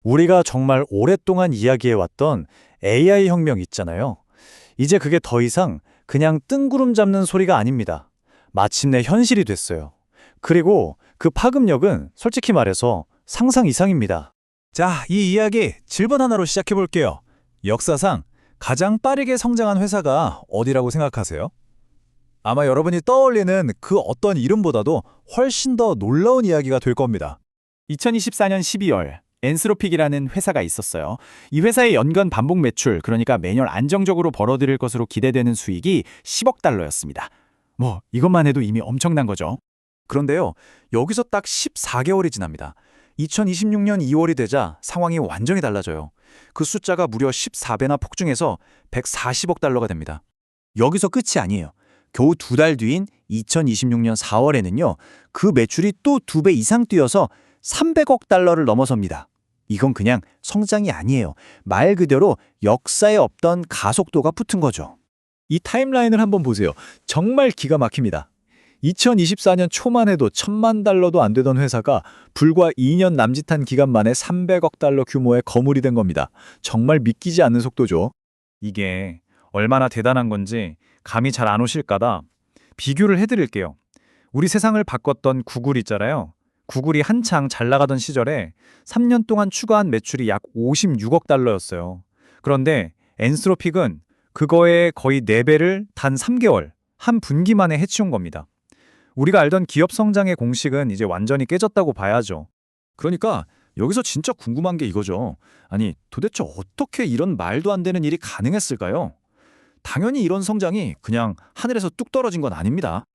우리가 정말 오랫동안 이야기해왔던 AI 혁명 있잖아요. 이제 그게 더 이상 그냥 뜬구름 잡는 소리가 아닙니다. 마침내 현실이 됐어요. 그리고 그 파급력은 솔직히 말해서 상상 이상입니다. 자, 이 이야기 질문 하나로 시작해 볼게요. 역사상 가장 빠르게 성장한 회사가 어디라고 생각하세요? 아마 여러분이 떠올리는 그 어떤 이름보다도 훨씬 더 놀라운 이야기가 될 겁니다. 2024년 12월 엔스로픽이라는 회사가 있었어요. 이 회사의 연간 반복 매출, 그러니까 매년 안정적으로 벌어들일 것으로 기대되는 수익이 10억 달러였습니다. 이것만 해도 이미 엄청난 거죠. 그런데요, 여기서 딱 14개월이 지납니다. 2026년 2월이 되자 상황이 완전히 달라져요. 그 숫자가 무려 14배나 폭증해서 140억 달러가 됩니다. 여기서 끝이 아니에요. 겨우 2달 뒤인 2026년 4월에는요, 그 매출이 또 2배 이상 뛰어서 300억 달러를 넘어섭니다. 이건 그냥 성장이 아니에요. 말 그대로 역사에 없던 가속도가 붙은 거죠. 이 타임라인을 한번 보세요. 정말 기가 막힙니다. 2024년 초만 해도 1,000만 달러도 안 되던 회사가 불과 2년 남짓한 기간 만에 300억 달러 규모의 거물이 된 겁니다. 정말 믿기지 않는 속도죠. 이게 얼마나 대단한 건지 감이 잘 안 오실까봐 비교를 해드릴게요. 우리 세상을 바꿨던 구글 있잖아요. 구글이 한창 잘 나가던 시절에 3년 동안 추가한 매출이 약 56억 달러였어요. 그런데 엔스로픽은 그거의 거의 4배를 단 3개월, 한 분기 만에 해치운 겁니다. 우리가 알던 기업 성장의 공식은 이제 완전히 깨졌다고 봐야죠. 그러니까 여기서 진짜 궁금한 게 이거죠. 아니, 도대체 어떻게 이런 말도 안 되는 일이 가능했을까요? 당연히 이런 성장이 그냥 하늘에서 뚝 떨어진 건 아닙니다.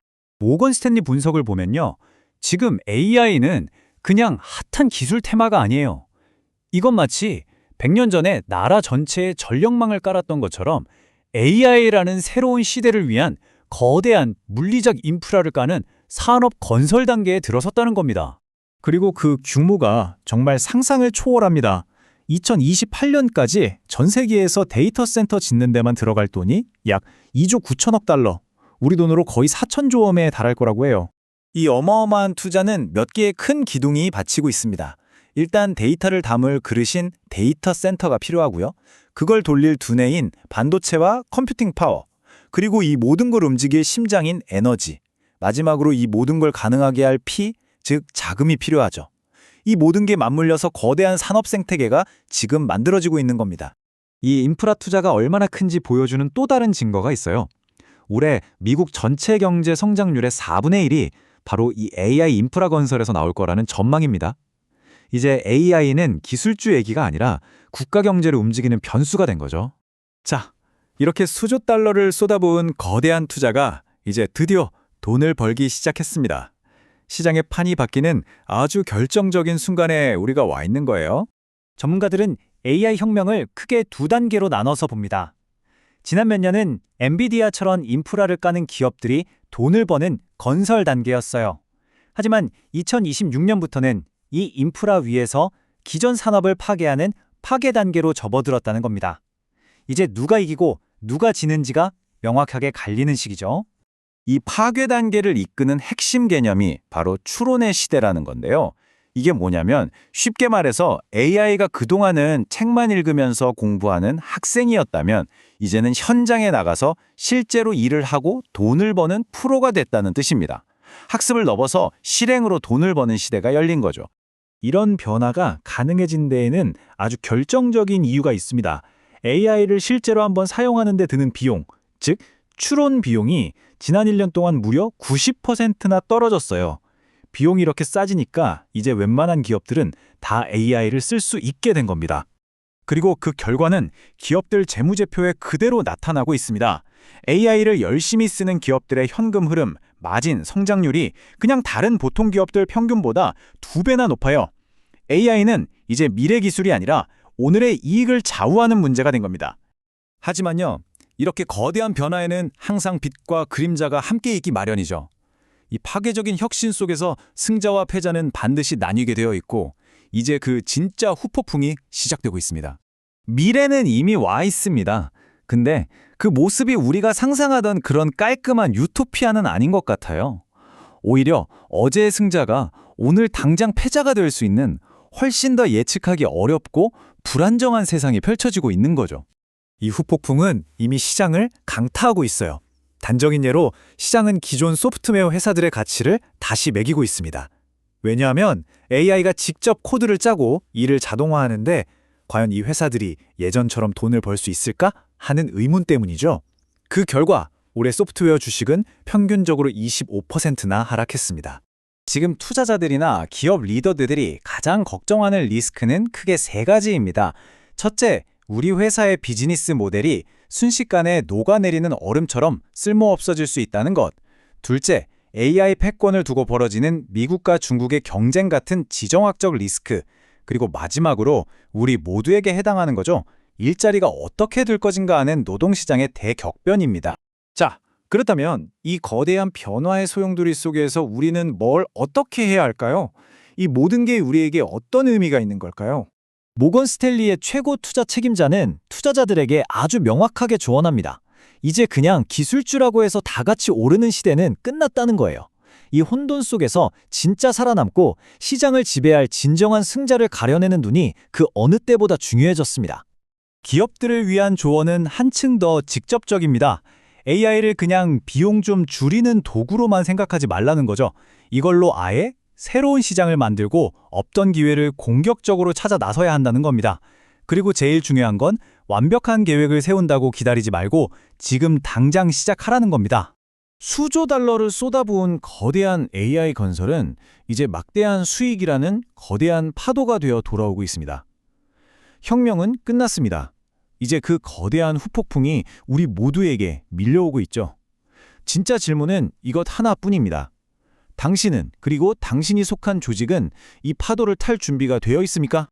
모건 스탠리 분석을 보면요. 지금 AI는 그냥 핫한 기술 테마가 아니에요. 이건 마치 100년 전에 나라 전체에 전력망을 깔았던 것처럼 AI라는 새로운 시대를 위한 거대한 물리적 인프라를 까는 산업 건설 단계에 들어섰다는 겁니다. 그리고 그 규모가 정말 상상을 초월합니다. 2028년까지 전 세계에서 데이터 센터 짓는 데만 들어갈 돈이 약 2조 9천억 달러, 우리 돈으로 거의 4천조 원에 달할 거라고 해요. 이 어마어마한 투자는 몇 개의 큰 기둥이 받치고 있습니다. 일단 데이터를 담을 그릇인 데이터 센터가 필요하고요. 그걸 돌릴 두뇌인 반도체와 컴퓨팅 파워, 그리고 이 모든 걸 움직일 심장인 에너지, 마지막으로 이 모든 걸 가능하게 할 피, 즉 자금이 필요하죠. 이 모든 게 맞물려서 거대한 산업 생태계가 지금 만들어지고 있는 겁니다. 이 인프라 투자가 얼마나 큰지 보여주는 또 다른 증거가 있어요. 올해 미국 전체 경제 성장률의 4분의 1이 바로 이 AI 인프라 건설에서 나올 거라는 전망입니다. 이제 AI는 기술주 얘기가 아니라 국가 경제를 움직이는 변수가 된 거죠. 자, 이렇게 수조 달러를 쏟아부은 거대한 투자가 이제 드디어 돈을 벌기 시작했습니다. 시장의 판이 바뀌는 아주 결정적인 순간에 우리가 와 있는 거예요. 전문가들은 AI 혁명을 크게 2단계로 나눠서 봅니다. 지난 몇 년은 엔비디아처럼 인프라를 까는 기업들이 돈을 버는 건설 단계였어요. 하지만 2026년부터는 이 인프라 위에서 기존 산업을 파괴하는 파괴 단계로 접어들었다는 겁니다. 이제 누가 이기고 누가 지는지가 명확하게 갈리는 시기죠. 이 파괴 단계를 이끄는 핵심 개념이 바로 추론의 시대라는 건데요. 이게 뭐냐면 쉽게 말해서 AI가 그동안은 책만 읽으면서 공부하는 학생이었다면 이제는 현장에 나가서 실제로 일을 하고 돈을 버는 프로가 됐다는 뜻입니다. 학습을 넘어서 실행으로 돈을 버는 시대가 열린 거죠. 이런 변화가 가능해진 데에는 아주 결정적인 이유가 있습니다. AI를 실제로 한번 사용하는 데 드는 비용, 즉 추론 비용이 지난 1년 동안 무려 90%나 떨어졌어요. 비용이 이렇게 싸지니까 이제 웬만한 기업들은 다 AI를 쓸 수 있게 된 겁니다. 그리고 그 결과는 기업들 재무제표에 그대로 나타나고 있습니다. AI를 열심히 쓰는 기업들의 현금 흐름, 마진, 성장률이 그냥 다른 보통 기업들 평균보다 2배나 높아요. AI는 이제 미래 기술이 아니라 오늘의 이익을 좌우하는 문제가 된 겁니다. 하지만요, 이렇게 거대한 변화에는 항상 빛과 그림자가 함께 있기 마련이죠. 이 파괴적인 혁신 속에서 승자와 패자는 반드시 나뉘게 되어 있고 이제 그 진짜 후폭풍이 시작되고 있습니다. 미래는 이미 와 있습니다. 근데 그 모습이 우리가 상상하던 그런 깔끔한 유토피아는 아닌 것 같아요. 오히려 어제의 승자가 오늘 당장 패자가 될 수 있는 훨씬 더 예측하기 어렵고 불안정한 세상이 펼쳐지고 있는 거죠. 이 후폭풍은 이미 시장을 강타하고 있어요. 단적인 예로 시장은 기존 소프트웨어 회사들의 가치를 다시 매기고 있습니다. 왜냐하면 AI가 직접 코드를 짜고 일을 자동화하는데 과연 이 회사들이 예전처럼 돈을 벌 수 있을까 하는 의문 때문이죠. 그 결과 올해 소프트웨어 주식은 평균적으로 25%나 하락했습니다. 지금 투자자들이나 기업 리더들이 가장 걱정하는 리스크는 크게 세 가지입니다. 첫째, 우리 회사의 비즈니스 모델이 순식간에 녹아내리는 얼음처럼 쓸모없어질 수 있다는 것. 둘째, AI 패권을 두고 벌어지는 미국과 중국의 경쟁 같은 지정학적 리스크. 그리고 마지막으로 우리 모두에게 해당하는 거죠. 일자리가 어떻게 될 것인가 하는 노동시장의 대격변입니다. 자, 그렇다면 이 거대한 변화의 소용돌이 속에서 우리는 뭘 어떻게 해야 할까요? 이 모든 게 우리에게 어떤 의미가 있는 걸까요? 모건 스탠리의 최고 투자 책임자는 투자자들에게 아주 명확하게 조언합니다. 이제 그냥 기술주라고 해서 다 같이 오르는 시대는 끝났다는 거예요. 이 혼돈 속에서 진짜 살아남고 시장을 지배할 진정한 승자를 가려내는 눈이 그 어느 때보다 중요해졌습니다. 기업들을 위한 조언은 한층 더 직접적입니다. AI를 그냥 비용 좀 줄이는 도구로만 생각하지 말라는 거죠. 이걸로 아예 새로운 시장을 만들고 없던 기회를 공격적으로 찾아 나서야 한다는 겁니다. 그리고 제일 중요한 건 완벽한 계획을 세운다고 기다리지 말고 지금 당장 시작하라는 겁니다. 수조 달러를 쏟아부은 거대한 AI 건설은 이제 막대한 수익이라는 거대한 파도가 되어 돌아오고 있습니다. 혁명은 끝났습니다. 이제 그 거대한 후폭풍이 우리 모두에게 밀려오고 있죠. 진짜 질문은 이것 하나뿐입니다. 당신은, 그리고 당신이 속한 조직은 이 파도를 탈 준비가 되어 있습니까?